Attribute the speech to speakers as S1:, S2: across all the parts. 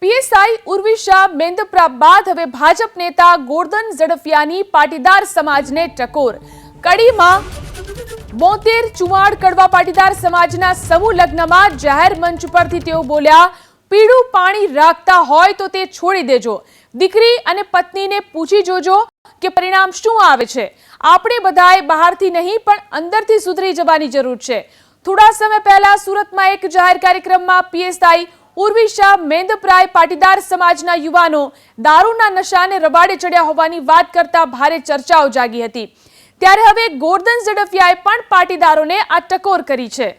S1: PSI Urvi Shah Mendapara બાદ હવે ભાજપ નેતા ગોરધન ઝડફિયાની પાટીદાર સમાજને ટકોર। કડીમાં 72 ચુવાડ કડવા પાટીદાર સમાજના સમૂહ લગ્નમાં જાહેર મંચ પરથી તેઓ બોલ્યા, પીળું પાણી રાખતા હોય તો તે છોડી દેજો, દીકરી અને પત્નીને પૂછી જોજો કે પરિણામ શું આવે છે। આપણે બધાએ બહારથી નહીં પણ અંદરથી સુધરી જવાની જરૂર છે। થોડા સમય પહેલા સુરતમાં એક જાહેર કાર્યક્રમમાં પીએસઆઈ ઉર્વી શાહ મેંદપરાએ પાટીદાર સમાજના યુવાનો દારૂના નશાને રવાડે ચડ્યા હોવાની વાત કરતા ભારે ચર્ચાઓ જાગી હતી। ત્યારે હવે ગોરધન ઝડફિયાએ પણ પાટીદારોને આ ટકોર કરી છે।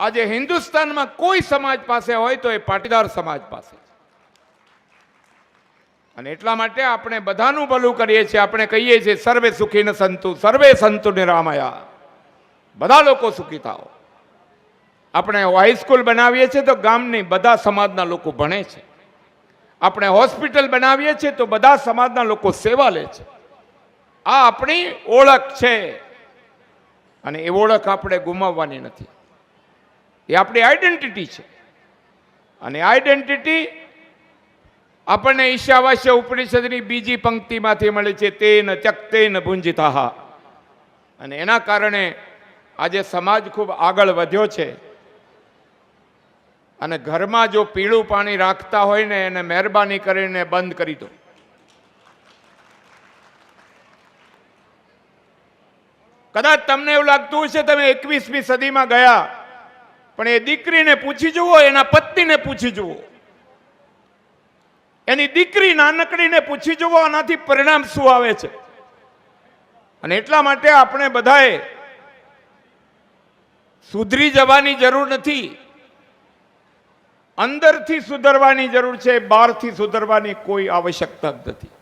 S2: આજે હિન્દુસ્તાનમાં કોઈ સમાજ પાસે હોય તો એ પાટીદાર સમાજ પાસે, અને એટલા માટે આપણે બધાનું ભલું કરીએ છીએ। આપણે કહીએ છીએ સર્વે સુખી ન સંતુ, સર્વે સંતુ નિરામયા, બધા લોકો સુખી થાઓ। આપણે હાઈસ્કૂલ બનાવીએ છીએ તો ગામની બધા સમાજના લોકો ભણે છે। આપણે હોસ્પિટલ બનાવીએ છીએ તો બધા સમાજના લોકો સેવા લે છે। આ આપણી ઓળખ છે અને એ ઓળખ આપણે ગુમાવવાની નથી। એ આપણી આઈડેન્ટિટી છે અને આઈડેન્ટિટી આપણને ઈશાવાસ્ય ઉપનિષદની બીજી પંક્તિમાંથી મળે છે, તેન ત્યક્તેન ભુંજિતાહ। અને એના કારણે આજે સમાજ ખૂબ આગળ વધ્યો છે। અને ઘરમાં જો પીળું પાણી રાખતા હોય ને એને મહેરબાની કરીને બંધ કરી દો। કદાચ તમને એવું લાગતું હશે તમે 21મી સદીમાં ગયા, પણ એ દીકરીને પૂછી જુઓ, એના પત્નીને પૂછી જુઓ, એની દીકરી નાનકડીને પૂછી જુઓ, આનાથી પરિણામ શું આવે છે। અને એટલા માટે આપણે બધાએ સુધરી જવાની જરૂર નથી, અંદરથી સુધરવાની જરૂર છે, બહારથી સુધરવાની કોઈ આવશ્યકતા નથી।